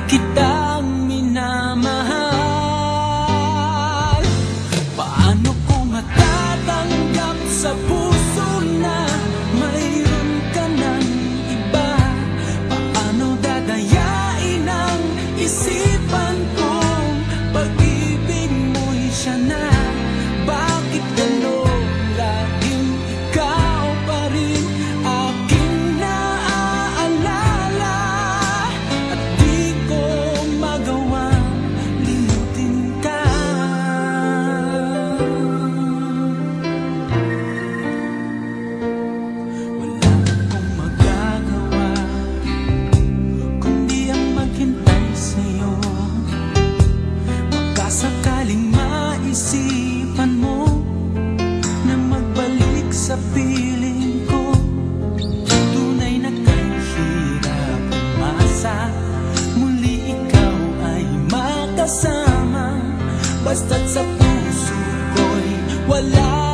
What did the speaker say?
kitang minamahal. Paano ko matatanggap sa puso na mayroon ka ng iba? Paano dadayain ang isipan kong pag-ibig mo'y siya na? Bakit gano'n laging ikaw pa rin aking naaalala? At di ko magawang limutin ka. Wala akong magagawa kundi ang maghintay sa'yo. Baka sakaling maisipan mo na magbalik sa piling ko. Tunay na kahirap umasa, muli ikaw ay makasama. Basta't sa puso ko'y wala